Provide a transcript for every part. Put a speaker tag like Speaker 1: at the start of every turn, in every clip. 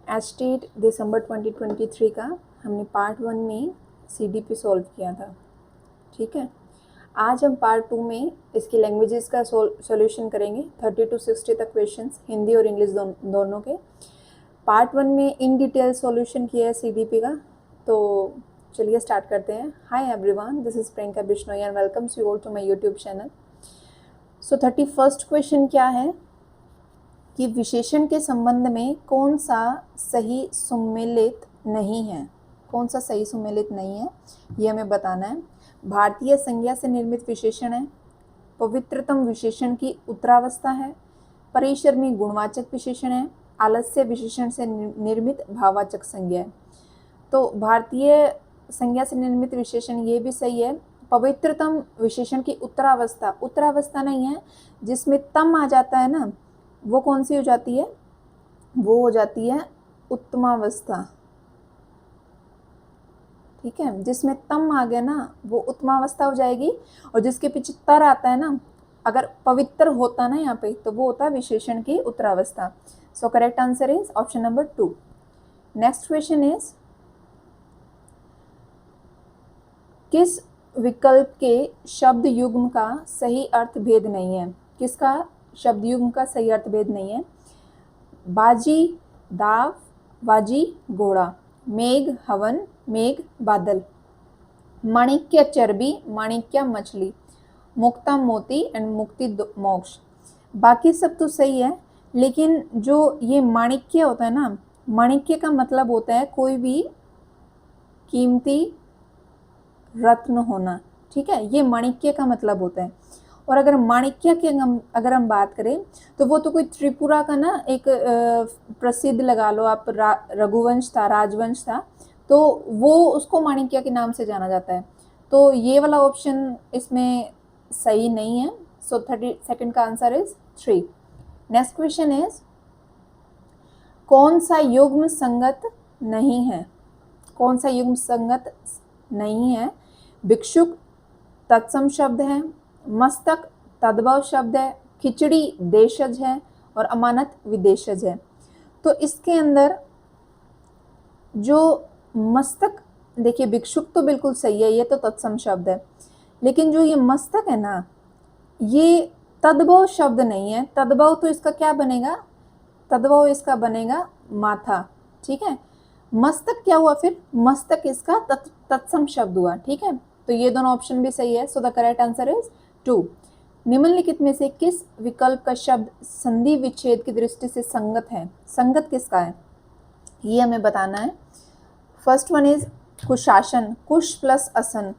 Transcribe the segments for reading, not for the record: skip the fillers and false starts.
Speaker 1: Estate दिसंबर 2023 का हमने part 1 में CDP सॉल्व किया था, ठीक है। आज हम पार्ट 2 में इसकी लैंग्वेजेस का सॉल्यूशन करेंगे। 30 to 60 तक क्वेश्चंस हिंदी और इंग्लिश दोनों के। पार्ट 1 में इन डिटेल सॉल्यूशन किया है CDP का, तो चलिए स्टार्ट करते हैं। Hi everyone, this is Priyanka Bishnoi and welcomes you all to my YouTube channel. So 31st question क्या है कि विशेषण के संबंध में कौन सा सही सुमेलित नहीं है, कौन सा सही सुमेलित नहीं है ये हमें बताना है। भारतीय संज्ञा से निर्मित विशेषण है, पवित्रतम विशेषण की उत्तरावस्था है, परिसर गुणवाचक विशेषण है, आलस्य विशेषण से निर्मित भाववाचक संज्ञा है। तो भारतीय संज्ञा से निर्मित विशेषण ये भी सही है। पवित्रतम विशेषण की उत्तरावस्था, उत्तरावस्था नहीं है, जिसमें तम आ जाता है ना, वो कौन सी हो जाती है, वो हो जाती है उत्तमावस्था, ठीक है। जिसमें तम आ गया ना वो उत्तमावस्था हो जाएगी, और जिसके पीछे तर आता है ना, अगर पवित्र होता ना यहाँ पे, तो वो होता है विशेषण की उत्तरावस्था। So correct answer is option number 2। Next question is, किस विकल्प के शब्द युग्म का सही अर्थ भेद नहीं है? किसका शब्द युग्म का सही अर्थ भेद नहीं है? बाजी दाव, वाजी घोड़ा, मेघ हवन, मेघ बादल, माणिक्य चर्बी, माणिक्य मछली, मुक्ता मोती एंड मुक्ति मोक्ष। बाकी सब तो सही है, लेकिन जो ये माणिक्य होता है ना, माणिक्य का मतलब होता है कोई भी कीमती रत्न होना, ठीक है। ये माणिक्य का मतलब होता है। और अगर माणिक्य की अगर हम बात करें, तो वो तो कोई त्रिपुरा का ना एक प्रसिद्ध लगा लो आप, रघुवंश था, राजवंश था, तो वो उसको माणिक्य के नाम से जाना जाता है। तो ये वाला ऑप्शन इसमें सही नहीं है। सो 32nd का answer is 3। Next question is, कौन सा युग्म संगत नहीं है? कौन सा युग्म संगत नहीं है? भिक्षुक तत्सम शब्द है, मस्तक तद्भव शब्द है, खिचड़ी देशज है, और अमानत विदेशज है। तो इसके अंदर जो मस्तक, देखिए भिक्षुक तो बिल्कुल सही है, ये तो तत्सम शब्द है, लेकिन जो ये मस्तक है ना, ये तद्भव शब्द नहीं है। तद्भव तो इसका क्या बनेगा? तद्भव इसका बनेगा माथा, ठीक है। मस्तक क्या हुआ फिर? मस्तक इसका तत्सम शब्द हुआ, ठीक है। तो ये दोनों ऑप्शन भी सही है। So the correct answer is 2। निम्नलिखित में से किस विकल्प का शब्द संधि विच्छेद की दृष्टि से संगत है? संगत किसका है ये हमें बताना है। फर्स्ट वन इज कुशासन, कुश प्लस असन।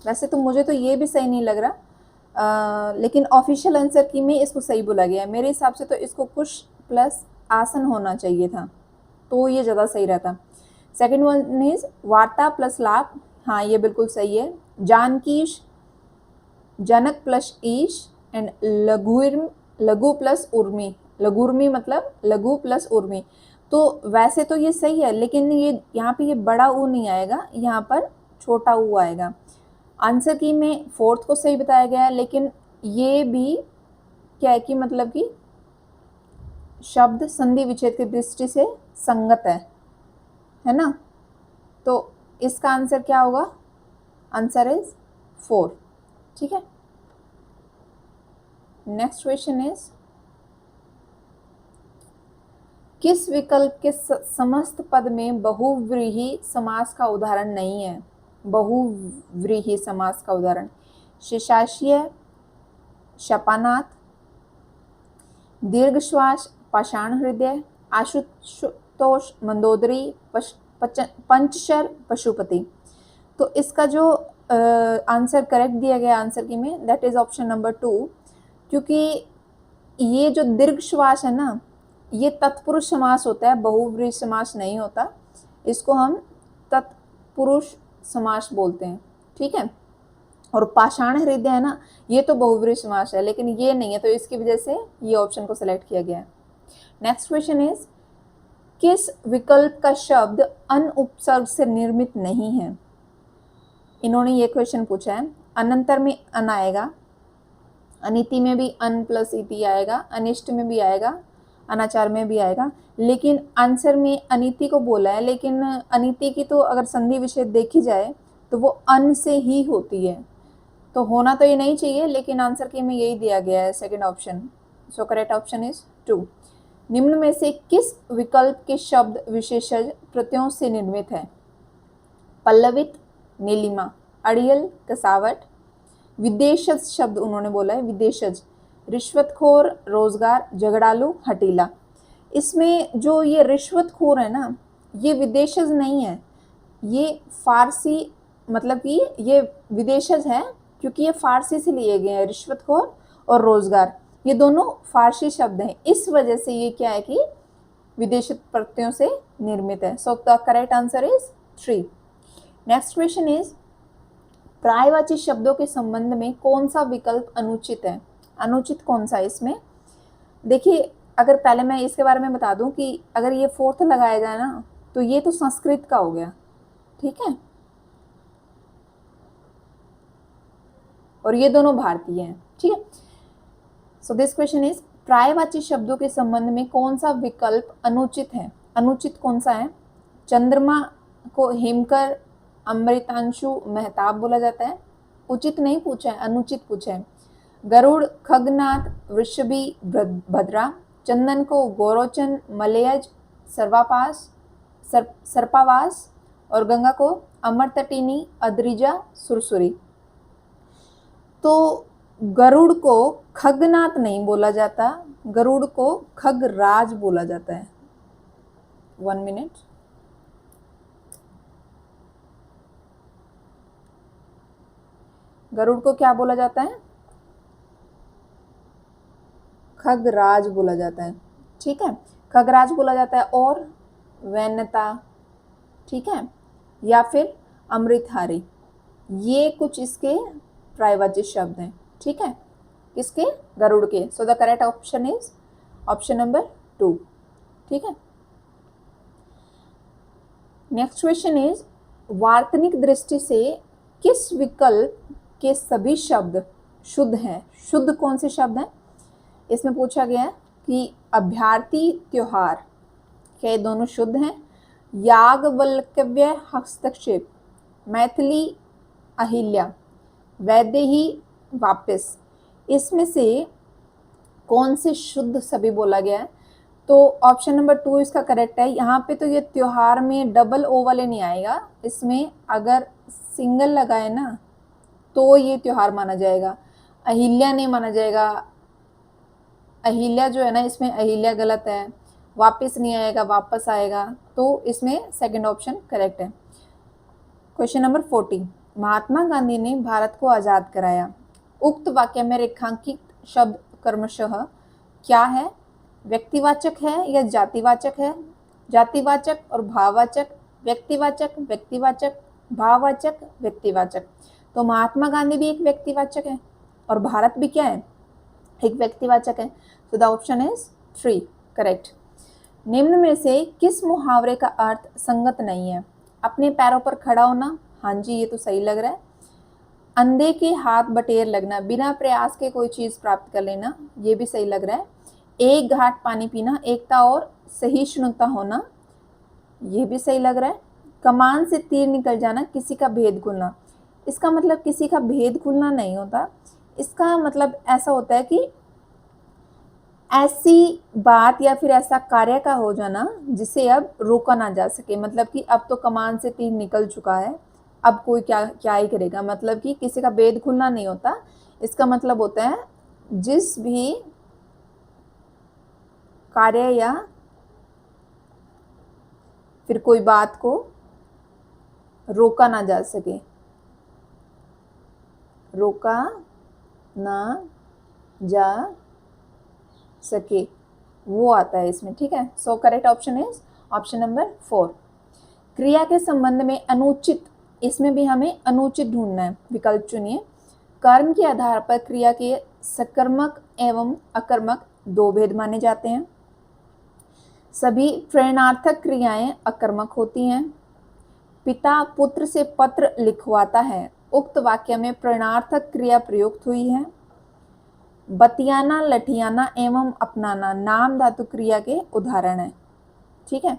Speaker 1: वैसे तो मुझे तो ये भी सही नहीं लग रहा, लेकिन ऑफिशियल आंसर की में इसको सही बोला गया है। मेरे हिसाब से तो इसको कुश प्लस आसन होना चाहिए था, तो ये ज़्यादा सही रहता। सेकेंड वन इज वार्ता प्लस लाभ, हाँ ये बिल्कुल सही है। जानकीश, जनक प्लस ईश, एंड लघु प्लस उर्मी। लघुर्मी मतलब लघु प्लस उर्मी। तो वैसे तो ये सही है, लेकिन ये यहाँ पे ये बड़ा ऊ नहीं आएगा, यहाँ पर छोटा ऊ आएगा। आंसर की में 4th को सही बताया गया है, लेकिन ये भी क्या है कि मतलब कि शब्द संधि विच्छेद की दृष्टि से संगत है ना। तो इसका आंसर क्या होगा? आंसर इज 4, ठीक है। नेक्स्ट क्वेश्चन इज, किस विकल्प के समस्त पद में बहुव्रीहि समास का उदाहरण नहीं है? बहुव्रीहि समास का उदाहरण, शेषाशीय, शपानाथ, दीर्घ श्वास, पाषाण हृदय, आशुतोष, मंदोदरी, पंचशर, पशुपति। तो इसका जो आंसर करेक्ट दिया गया आंसर की में, दैट इज ऑप्शन नंबर 2, क्योंकि ये जो दीर्घ श्वास है ना, ये तत्पुरुष समास होता है, बहुव्रीहि समास नहीं होता। इसको हम तत्पुरुष समास बोलते हैं, ठीक है। और पाषाण हृदय है ना, ये तो बहुव्रीहि समास है, लेकिन ये नहीं है, तो इसकी वजह से ये ऑप्शन को सिलेक्ट किया गया है। नेक्स्ट क्वेश्चन इज, किस विकल्प का शब्द अन उपसर्ग से निर्मित नहीं है? इन्होंने ये क्वेश्चन पूछा है। अनंतर में अन आएगा, अनिति में भी अन प्लस इति आएगा, अनिष्ट में भी आएगा, अनाचार में भी आएगा, लेकिन आंसर में अनीति को बोला है, लेकिन अनीति की तो अगर संधि विच्छेद देखी जाए तो वो अन से ही होती है, तो होना तो ये नहीं चाहिए, लेकिन आंसर की में यही दिया गया है, second option. So correct option is 2। निम्न में से किस विकल्प के शब्द विशेषण प्रत्ययों से निर्मित है? पल्लवित, नीलिमा, अड़ियल, कसावट। विदेशज शब्द उन्होंने बोला है, विदेशज। रिश्वतखोर, रोजगार, झगड़ालू, हटीला। इसमें जो ये रिश्वतखोर है ना, ये विदेशज नहीं है, ये फारसी, मतलब कि ये विदेशज है क्योंकि ये फारसी से लिए गए हैं। रिश्वतखोर और रोजगार ये दोनों फारसी शब्द हैं, इस वजह से ये क्या है कि विदेशी प्रत्ययों से निर्मित है। So the correct answer is 3। Next question is पर्यायवाची शब्दों के संबंध में कौन सा विकल्प अनुचित है? अनुचित कौन सा है इसमें? देखिए, अगर पहले मैं इसके बारे में बता दूं कि अगर ये फोर्थ लगाया जाए ना तो ये तो संस्कृत का हो गया, ठीक है, और ये दोनों भारतीय हैं, ठीक है। सो दिस क्वेश्चन इज पर्यायवाची शब्दों के संबंध में कौन सा विकल्प अनुचित है? अनुचित कौन सा है? चंद्रमा को हेमकर, अमृतांशु, मेहताब बोला जाता है। उचित नहीं पूछा है, अनुचित पूछा है। गरुड़, खगनाथ, वृषभी, भद्रा। चंदन को गौरोचन, मलयज, सर्वापास, सर्पावास, और गंगा को अमरतटिनी, अद्रिजा, सुरसुरी। तो गरुड़ को खगनाथ नहीं बोला जाता, गरुड़ को खगराज बोला जाता है। 1 मिनट। गरुड़ को क्या बोला जाता है? खगराज बोला जाता है, ठीक है, खगराज बोला जाता है। और वैनता, ठीक है, या फिर अमृतहारी, ये कुछ इसके पर्यायवाची शब्द हैं, ठीक है, किसके? गरुड़ के। सो the correct option is option number 2, ठीक है। नेक्स्ट क्वेश्चन इज वार्तनिक दृष्टि से किस विकल्प के सभी शब्द शुद्ध हैं? शुद्ध कौन से शब्द हैं? इसमें पूछा गया है कि अभ्यार्थी, त्योहार, क्या ये दोनों शुद्ध हैं? याज्ञवल्क्य, हस्तक्षेप, मैथिली, अहिल्या, वैदेही, वापस। इसमें से कौन से शुद्ध सभी बोला गया है? तो ऑप्शन नंबर 2 इसका करेक्ट है। यहाँ पे तो ये त्योहार में डबल ओ वाले नहीं आएगा, इसमें अगर सिंगल लगाए ना तो ये त्योहार माना जाएगा, अहिल्या नहीं माना जाएगा। अहिल्या जो है ना, इसमें अहिल्या गलत है, वापस नहीं आएगा, वापस आएगा, तो इसमें सेकंड ऑप्शन करेक्ट है। क्वेश्चन नंबर 40, महात्मा गांधी ने भारत को आज़ाद कराया। उक्त वाक्य में रेखांकित शब्द क्रमशः क्या है? व्यक्तिवाचक है या जातिवाचक है? जातिवाचक और भाववाचक, व्यक्तिवाचक, व्यक्तिवाचक, भाववाचक, व्यक्तिवाचक। तो महात्मा गांधी भी एक व्यक्तिवाचक है और भारत भी क्या है? एक व्यक्तिवाचक है। तो द ऑप्शन इज 3 करेक्ट। निम्न में से किस मुहावरे का अर्थ संगत नहीं है? अपने पैरों पर खड़ा होना, हाँ जी ये तो सही लग रहा है। अंधे के हाथ बटेर लगना, बिना प्रयास के कोई चीज प्राप्त कर लेना, ये भी सही लग रहा है। एक घाट पानी पीना, एकता और सहिष्णुता होना, ये भी सही लग रहा है। कमान से तीर निकल जाना, किसी का भेद खुलना। इसका मतलब किसी का भेद खुलना नहीं होता, इसका मतलब ऐसा होता है कि ऐसी बात या फिर ऐसा कार्य का हो जाना जिसे अब रोका ना जा सके। मतलब कि अब तो कमान से तीर निकल चुका है, अब कोई क्या ही करेगा। मतलब कि किसी का भेद खुलना नहीं होता, इसका मतलब होता है जिस भी कार्य या फिर कोई बात को रोका ना जा सके, रोका ना जा सके, वो आता है इसमें, ठीक है। So correct option is option number 4। क्रिया के संबंध में अनुचित, इसमें भी हमें अनुचित ढूंढना है, विकल्प चुनिए। कर्म के आधार पर क्रिया के सकर्मक एवं अकर्मक 2 भेद माने जाते हैं। सभी प्रेरणार्थक क्रियाएं अकर्मक होती हैं। पिता पुत्र से पत्र लिखवाता है, उक्त वाक्य में प्रेरणार्थक क्रिया प्रयुक्त हुई है। बतियाना, लठियाना एवं अपनाना नाम धातु क्रिया के उदाहरण है। ठीक है,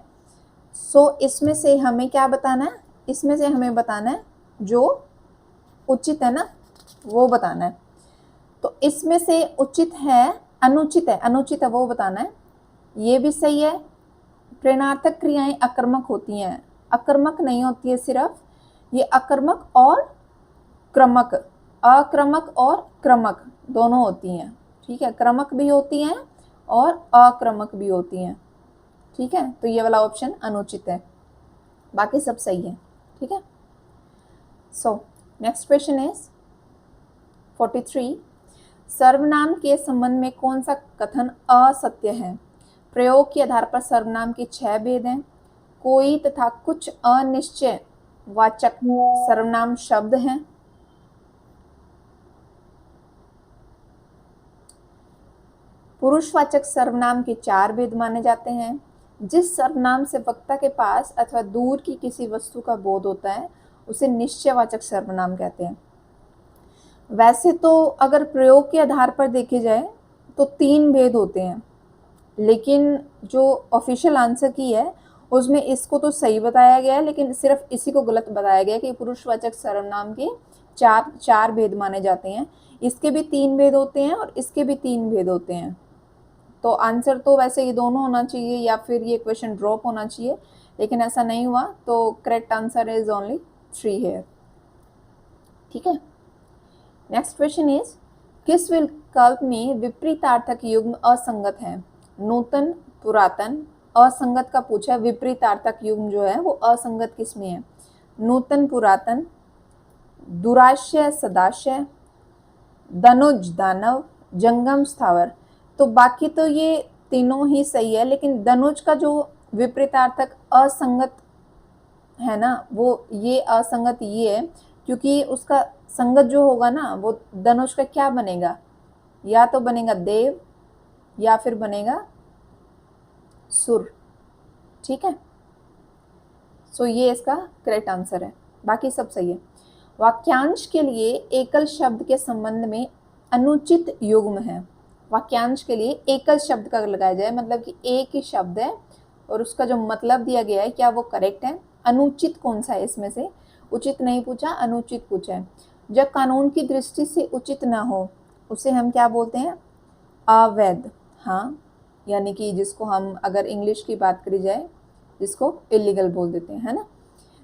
Speaker 1: सो इसमें से हमें क्या बताना है, इसमें से हमें बताना है जो उचित है ना वो बताना है। तो इसमें से उचित है, अनुचित है, अनुचित है वो बताना है। ये भी सही है, प्रेरणार्थक क्रियाएं अकर्मक होती हैं, अकर्मक नहीं होती है सिर्फ, ये अकर्मक और क्रमक, अक्रमक और क्रमक दोनों होती हैं। ठीक है, क्रमक भी होती हैं और अक्रमक भी होती हैं। ठीक है, तो ये वाला ऑप्शन अनुचित है, बाकी सब सही है। ठीक है, सो नेक्स्ट क्वेश्चन इज 43, सर्वनाम के संबंध में कौन सा कथन असत्य है? प्रयोग के आधार पर सर्वनाम के 6 भेद हैं। कोई तथा कुछ अनिश्चय वाचक सर्वनाम शब्द हैं। पुरुषवाचक सर्वनाम के 4 भेद माने जाते हैं। जिस सर्वनाम से वक्ता के पास अथवा दूर की किसी वस्तु का बोध होता है उसे निश्चयवाचक सर्वनाम कहते हैं। वैसे तो अगर प्रयोग के आधार पर देखे जाए तो 3 भेद होते हैं, लेकिन जो ऑफिशियल आंसर की है उसमें इसको तो सही बताया गया है, लेकिन सिर्फ इसी को गलत बताया गया कि पुरुषवाचक सर्वनाम के चार भेद माने जाते हैं। इसके भी 3 भेद होते हैं और इसके भी 3 भेद होते हैं। तो आंसर तो वैसे ये दोनों होना चाहिए या फिर ये क्वेश्चन ड्रॉप होना चाहिए, लेकिन ऐसा नहीं हुआ, तो करेक्ट आंसर इज ओनली 3 है। ठीक है, नेक्स्ट क्वेश्चन इज, किस विकल्प में विपरीतार्थक युग्म असंगत है? नूतन, पुरातन, असंगत का पूछा है। विपरीतार्थक युग्म जो है वो असंगत किस में है? नूतन, पुरातन, दुराशय, सदाशय, दनुज, दानव, जंगम, स्थावर। तो बाकी तो ये तीनों ही सही है, लेकिन दनुज का जो विपरीतार्थक असंगत है ना, वो ये असंगत ये है क्योंकि उसका संगत जो होगा ना वो धनुष का क्या बनेगा, या तो बनेगा देव या फिर बनेगा सुर। ठीक है, सो ये इसका करेक्ट आंसर है, बाकी सब सही है। वाक्यांश के लिए एकल शब्द के संबंध में अनुचित युग्म है। वाक्यांश के लिए एकल शब्द का लगाया जाए, मतलब कि एक ही शब्द है और उसका जो मतलब दिया गया है क्या वो करेक्ट है? अनुचित कौन सा है इसमें से? उचित नहीं पूछा, अनुचित पूछा है। जब कानून की दृष्टि से उचित ना हो उसे हम क्या बोलते हैं? अवैध। हाँ, यानी कि जिसको हम अगर इंग्लिश की बात करी जाए जिसको इलीगल बोल देते हैं, है ना।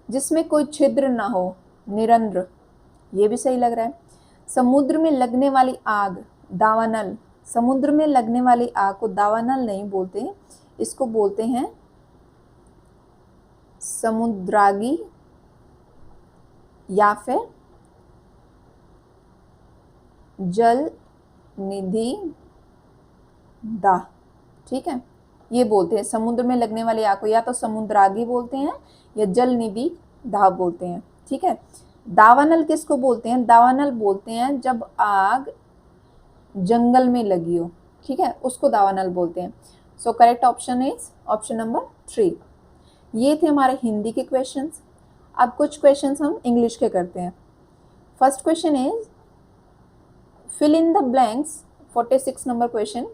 Speaker 1: जिसमें कोई छिद्र ना हो, निरंध्र, ये भी सही लग रहा है। समुद्र में लगने वाली आग, दावानल। समुद्र में लगने वाली आग को दावानल नहीं बोलते, इसको बोलते हैं समुद्रागी या फिर जल निधि दाह। ठीक है, ये बोलते हैं समुद्र में लगने वाली आग को या तो समुद्रागी बोलते हैं या जल निधि दाह बोलते हैं। ठीक है, दावानल किसको बोलते हैं? दावानल बोलते हैं जब आग जंगल में लगी हो। ठीक है, उसको दावानल बोलते हैं। सो correct option is option number 3। ये थे हमारे हिंदी के क्वेश्चंस। अब कुछ क्वेश्चंस हम इंग्लिश के करते हैं। First question is fill in the blanks, 46 number question,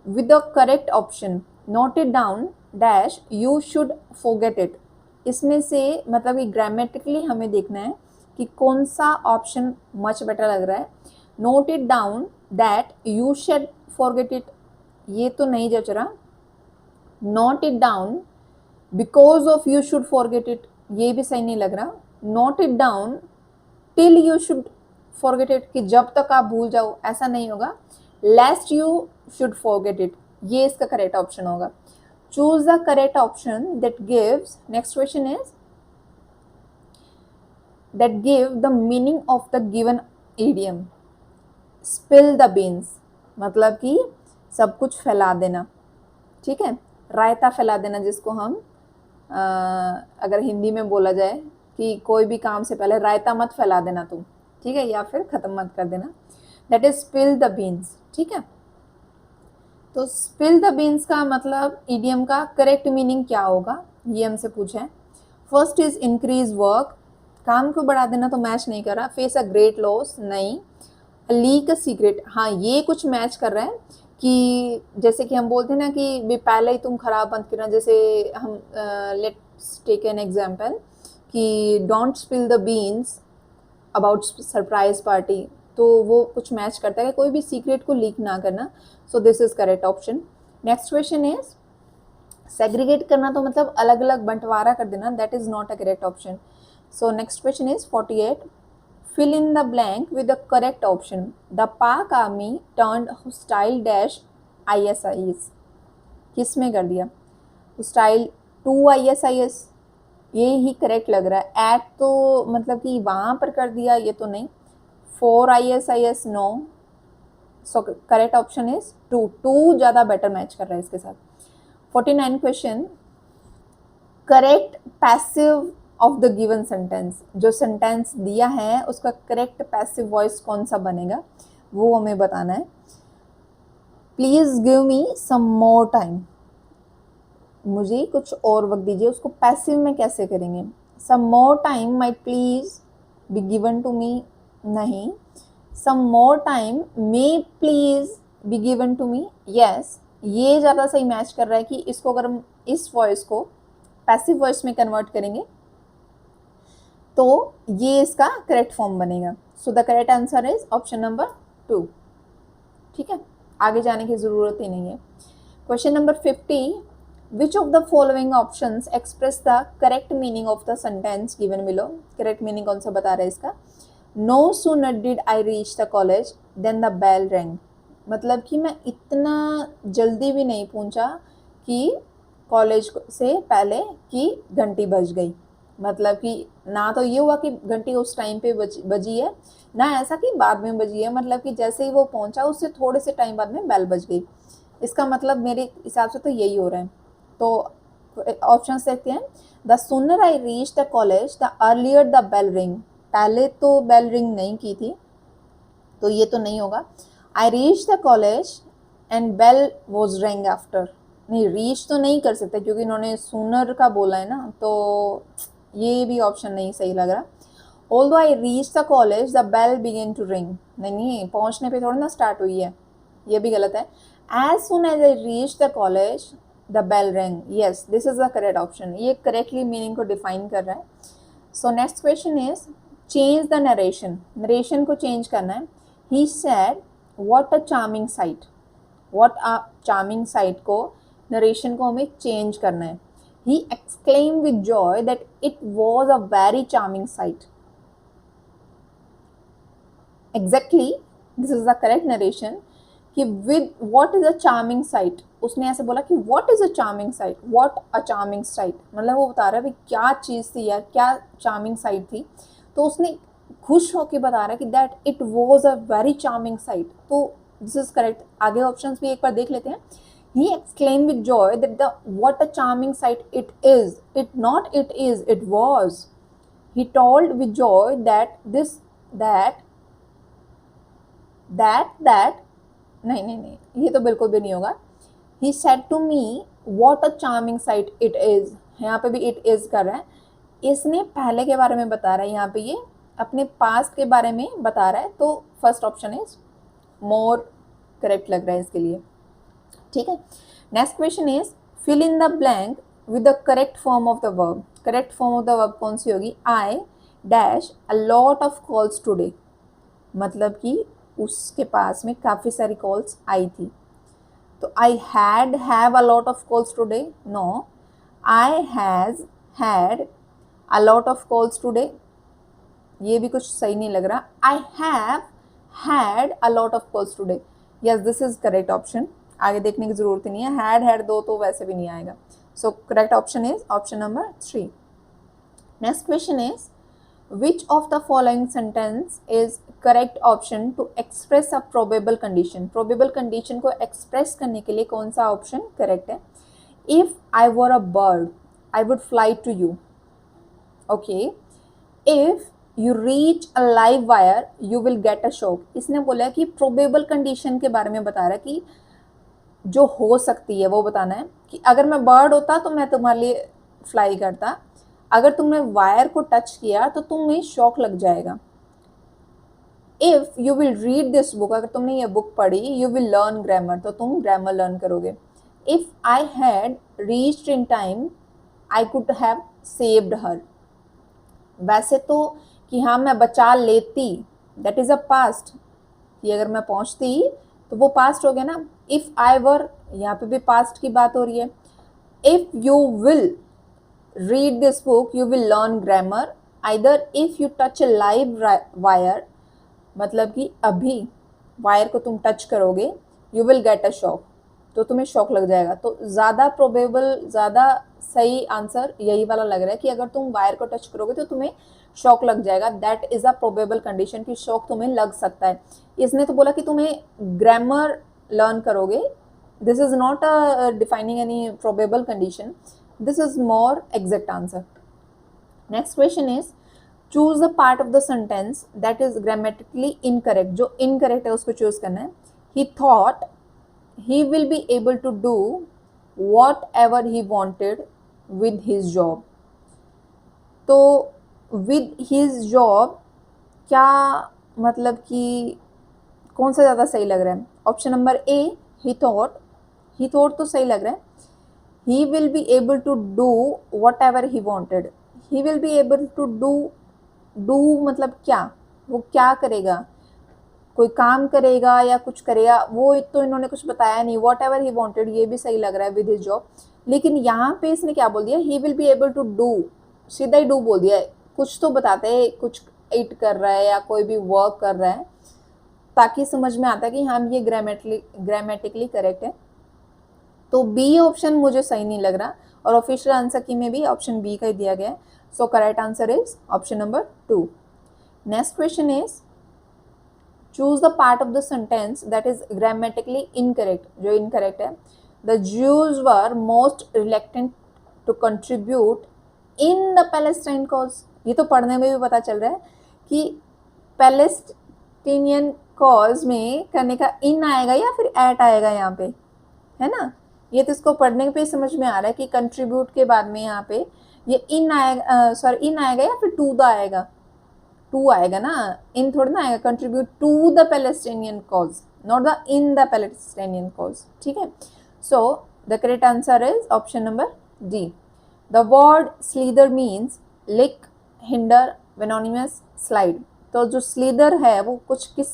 Speaker 1: with the correct option, note it down dash you should forget it। इसमें से मतलब कि ग्रामेटिकली हमें देखना है कि कौन सा ऑप्शन मच बेटर लग रहा है। Note it down that you should forget it, ये तो नहीं जच रहा। Note it down because of you should forget it, ये भी सही नहीं लग रहा। Note it down till you should forget it, कि जब तक आप भूल जाओ, ऐसा नहीं होगा। लेस्ट यू शुड फॉरगेट इट, ये इसका करेक्ट ऑप्शन होगा। Choose the correct option that gives, next question is that give the meaning of the given idiom. Spill the beans, मतलब कि सब कुछ फैला देना। ठीक है, रायता फैला देना, जिसको हम अगर हिंदी में बोला जाए कि कोई भी काम से पहले रायता मत फैला देना तुम, ठीक है, या फिर ख़त्म मत कर देना, that is spill the beans. ठीक है, तो स्पिल द बीन्स का मतलब इडियम का करेक्ट मीनिंग क्या होगा, ये हमसे पूछा है। फर्स्ट इज इंक्रीज वर्क, काम को बढ़ा देना तो मैच नहीं कर रहा। फेस अ ग्रेट लॉस, नहीं। लीक अ सीक्रेट, हाँ ये कुछ मैच कर रहा है कि जैसे कि हम बोलते हैं ना कि भी पहले ही तुम खराब मत करना, जैसे हम लेट्स टेक एन एग्जांपल कि don't spill the beans about surprise party, तो वो कुछ मैच करता है कि कोई भी सीक्रेट को लीक ना करना। So this is correct option. Next question is segregate करना, तो मतलब अलग अलग बंटवारा कर देना, that is not a correct option. So next question is 48, fill in the blank with the correct option. The Pak army turned hostile dash ISIS, किस में कर दिया? hostile to ISIS, ये ही करेक्ट लग रहा है। एट तो मतलब कि वहाँ पर कर दिया, ये तो नहीं। For ISIS no, so correct option is two ज़्यादा बेटर मैच कर रहा है इसके साथ। 49 question, correct passive of the given sentence, जो सेंटेंस दिया है उसका करेक्ट पैसिव वॉइस कौन सा बनेगा वो हमें बताना है। Please give me some more time, मुझे कुछ और वक्त दीजिए, उसको पैसिव में कैसे करेंगे? Some more time might please be given to me, नहीं। Some more time may please be given to me, yes, ये ज़्यादा सही मैच कर रहा है कि इसको अगर हम इस वॉइस को पैसिव वॉइस में कन्वर्ट करेंगे तो ये इसका करेक्ट फॉर्म बनेगा। सो the correct answer is option number 2। ठीक है, आगे जाने की ज़रूरत ही नहीं है। Question number 50, which of the following options express the correct meaning of the sentence given below? Correct meaning कौन सा बता रहा है इसका? No sooner did I reach the college then the bell rang, मतलब कि मैं इतना जल्दी भी नहीं पहुंचा कि कॉलेज से पहले कि घंटी बज गई। मतलब कि ना तो ये हुआ कि घंटी उस टाइम पे बजी है, ना ऐसा कि बाद में बजी है, मतलब कि जैसे ही वो पहुंचा उससे थोड़े से टाइम बाद में बेल बज गई। इसका मतलब मेरे हिसाब से तो यही हो रहा है। तो ऑप्शन देखते हैं। The sooner I reach the college the earlier the bell ring, पहले तो बेल रिंग नहीं की थी तो ये तो नहीं होगा। I reach the college and bell was ring after, नहीं रीच तो नहीं कर सकते क्योंकि इन्होंने सूनर का बोला है ना, तो ये भी ऑप्शन नहीं सही लग रहा। Although I reach the college the bell began to ring, नहीं पहुंचने पे थोड़ी ना स्टार्ट हुई है, ये भी गलत है। As soon as I reach the college the bell ring, yes this is the correct option, ये करेक्टली मीनिंग को डिफाइन कर रहा है। So next question is change the narration, narration को चेंज करना है। He said what a charming sight, what a charming sight को narration को हमें चेंज करना है। He exclaimed with joy that it was a very charming sight. Exactly, this is the correct narration कि with what is a charming sight, उसने ऐसे बोला कि what is a charming sight, what a charming sight, मतलब वो बता रहा है भाई क्या चीज़ थी या क्या charming sight थी, तो उसने खुश होकर बता रहा है कि that it was a very charming sight, तो this is correct। आगे ऑप्शंस भी एक बार देख लेते हैं। He exclaimed with joy that the what a charming sight it is. It not it is, it was. He told with joy that this that नहीं ये तो बिल्कुल भी नहीं होगा। He said to me what a charming sight it is, यहाँ पे भी it is कर रहा है, इसने पहले के बारे में बता रहा है, यहाँ पे ये अपने पास्ट के बारे में बता रहा है, तो first option is more correct लग रहा है इसके लिए। ठीक है, next question is fill in the blank with the correct form of the verb. Correct form of the verb कौन सी होगी? I dash a lot of calls today, मतलब कि उसके पास में काफ़ी सारी कॉल्स आई थी। तो I had have a lot of calls today, no, I has had a lot of calls today, ये भी कुछ सही नहीं लग रहा। I have had a lot of calls today, yes this is correct option, आगे देखने की जरूरत नहीं है, हैड दो तो वैसे भी नहीं आएगा। So correct option is option number 3। Next question is which of the following sentence is correct option to express a probable condition. Probable condition को एक्सप्रेस करने के लिए कौन सा ऑप्शन करेक्ट है? If I were a bird I would fly to you, okay. If you reach a live wire you will get a shock, इसने बोला कि प्रोबेबल कंडीशन के बारे में बता रहा है कि जो हो सकती है वो बताना है कि अगर मैं बर्ड होता तो मैं तुम्हारे लिए फ्लाई करता, अगर तुमने वायर को टच किया तो तुम्हें शॉक लग जाएगा। If you will read this book, अगर तुमने ये बुक पढ़ी, यू विल लर्न ग्रामर, तो तुम ग्रामर लर्न करोगे. If I had reached in time I could have saved her. वैसे तो कि हाँ मैं बचा लेती, दैट इज अ पास्ट, कि अगर मैं पहुंचती तो वो पास्ट हो गया ना. इफ आई वर, यहाँ पे भी पास्ट की बात हो रही है. If you will read this book you will learn grammar. either if you touch a live wire, मतलब कि अभी वायर को तुम टच करोगे, you will get a shock, तो तुम्हें शॉक लग जाएगा. तो ज़्यादा प्रोबेबल, ज़्यादा सही आंसर यही वाला लग रहा है कि अगर तुम वायर को टच करोगे तो तुम्हें शॉक लग जाएगा. That is a probable condition कि शॉक तुम्हें लग सकता है. इसने तो बोला कि तुम्हें ग्रामर लर्न करोगे. This is not a defining any probable condition. This is more exact answer. Next question is, choose the part of the sentence that is grammatically incorrect. जो incorrect है उसको choose करना है. He thought he will be able to do whatever he wanted with his job. तो with his job क्या मतलब कि कौन सा ज़्यादा सही लग रहा है? Option number A, he thought तो सही लग रहा है. He will be able to do whatever he wanted. He will be able to do मतलब क्या, वो क्या करेगा, कोई काम करेगा या कुछ करेगा, वो तो इन्होंने कुछ बताया नहीं. whatever he wanted ये भी सही लग रहा है with his job. लेकिन यहाँ पे इसने क्या बोल दिया, he will be able to do, सीधा ही do बोल दिया है. कुछ तो बताते हैं, कुछ इट कर रहा है या कोई भी वर्क कर रहा है, ताकि समझ में आता है कि हम ये ग्रामेटिकली करेक्ट है. तो बी ऑप्शन मुझे सही नहीं लग रहा, और ऑफिशियल आंसर की में भी ऑप्शन बी का ही दिया गया है. So correct answer is option number 2. Next question is, choose the part of the sentence that is grammatically incorrect. जो इनकरेक्ट है, the Jews were most reluctant to contribute in the Palestine cause. ये तो पढ़ने में भी पता चल रहा है कि पैलेस्टीनियन कॉज में करने का इन आएगा या फिर एट आएगा यहाँ पे, है ना. ये तो इसको पढ़ने पे समझ में आ रहा है कि कंट्रीब्यूट के बाद में यहाँ पे ये इन आएगा, इन आएगा या फिर टू द आएगा, टू आएगा ना, इन थोड़ा ना आएगा. Contribute to the Palestinian cause, not the in the Palestinian cause. ठीक है. So the correct answer is option number D. The word slither means lick, hinder, venomous, slide. तो जो स्लीदर है वो कुछ किस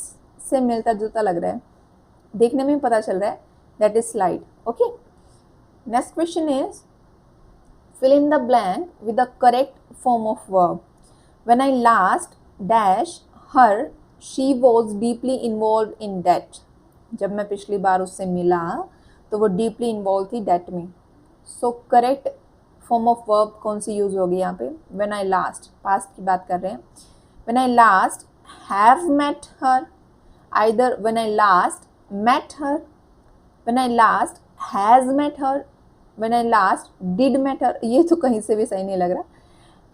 Speaker 1: से मिलता जुलता लग रहा है, देखने में पता चल रहा है, that is slide. Okay, next question is, fill in the blank with the correct form of verb. When I last dash her, she was deeply involved in that. जब मैं पिछली बार उससे मिला तो वो deeply involved थी that में. So correct form of verb कौन सी यूज होगी यहाँ पे? When I last, past की बात कर रहे हैं. When I last have met her, either when I last met her, when I last has met her, when I last did met her. ये तो कहीं से भी सही नहीं लग रहा.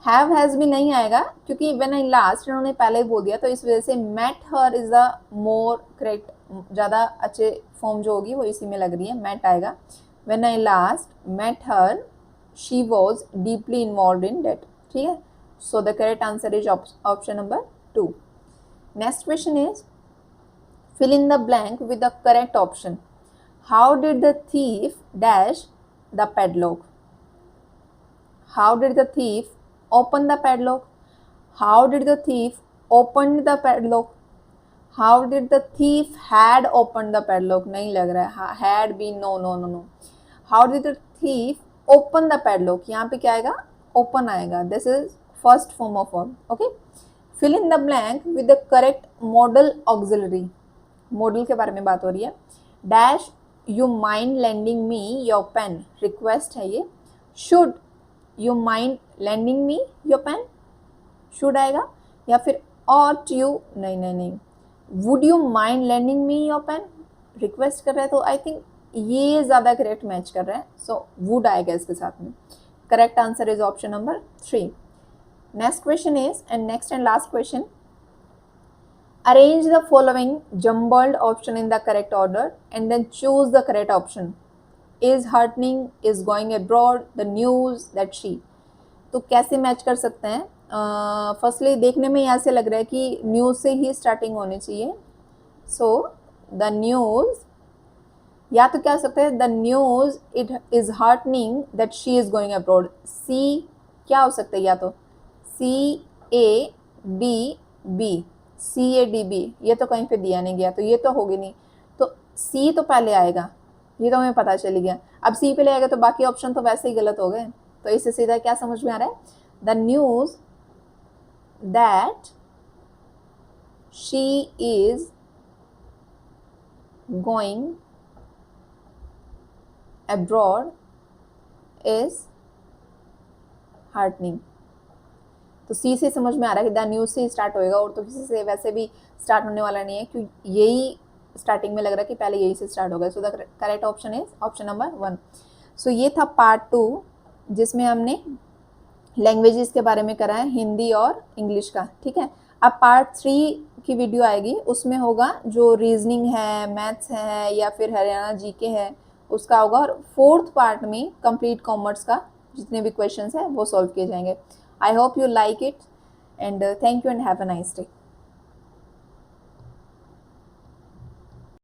Speaker 1: have has भी नहीं आएगा क्योंकि when I last इन्होंने पहले ही बोल दिया, तो इस वजह से met her is the more correct, ज़्यादा अच्छे फॉर्म जो होगी वो इसी में लग रही है, met आएगा. when I last met her, she was deeply involved in that. ठीक है. so the correct answer is option number 2. next question is, fill in the blank with the correct option. How did the thief dash the padlock? How did the thief open the padlock? How did the thief open the padlock? How did the thief had opened the padlock? नहीं लग रहा है. had been, no. How did the thief open the padlock? यहाँ पे क्या आएगा? open आएगा. This is first form of verb. Okay. Fill in the blank with the correct modal auxiliary. modal के बारे में बात हो रही है. dash you mind lending me your pen, request है ये. should you mind lending me your pen, should आएगा. या फिर ought you, नहीं, would you mind lending me your pen, request कर रहा है, तो I think ये ज़्यादा करेक्ट मैच कर रहा है. so would आएगा इसके साथ में. correct answer is option number 3. next question is, and next and last question, arrange the following jumbled option in the correct order and then choose the correct option. is heartening, is going abroad, the news, that she. तो कैसे match कर सकते हैं? Firstly देखने में यहाँ से लग रहा है कि न्यूज़ से ही स्टार्टिंग होनी चाहिए। सो द न्यूज़, या तो क्या हो सकता है, the news it is heartening that she is going abroad. See क्या हो सकता है, या तो CADB, CADB, ये तो कहीं पे दिया नहीं गया, तो ये तो होगी नहीं, तो सी तो पहले आएगा, ये तो हमें पता चल गया। अब सी पहले आएगा तो बाकी ऑप्शन तो वैसे ही गलत हो गए, तो इससे सीधा क्या समझ में आ रहा है, the news that she is going abroad is heartening. तो सी से समझ में आ रहा है कि द न्यूज़ से स्टार्ट होएगा, और तो किसी से वैसे भी स्टार्ट होने वाला नहीं है, क्योंकि यही स्टार्टिंग में लग रहा है कि पहले यही से स्टार्ट होगा। सो the correct option is option number 1। सो ये था पार्ट 2, जिसमें हमने लैंग्वेजेस के बारे में करा है, हिंदी और इंग्लिश का, ठीक है। अब पार्ट 3 की वीडियो आएगी, उसमें होगा जो रीजनिंग है, मैथ्स है, या फिर हरियाणा जीके है, उसका होगा। और 4th पार्ट में कंप्लीट कॉमर्स का जितने भी क्वेश्चंस है वो सॉल्व किए जाएंगे। I hope you like it, and thank you and have a nice day.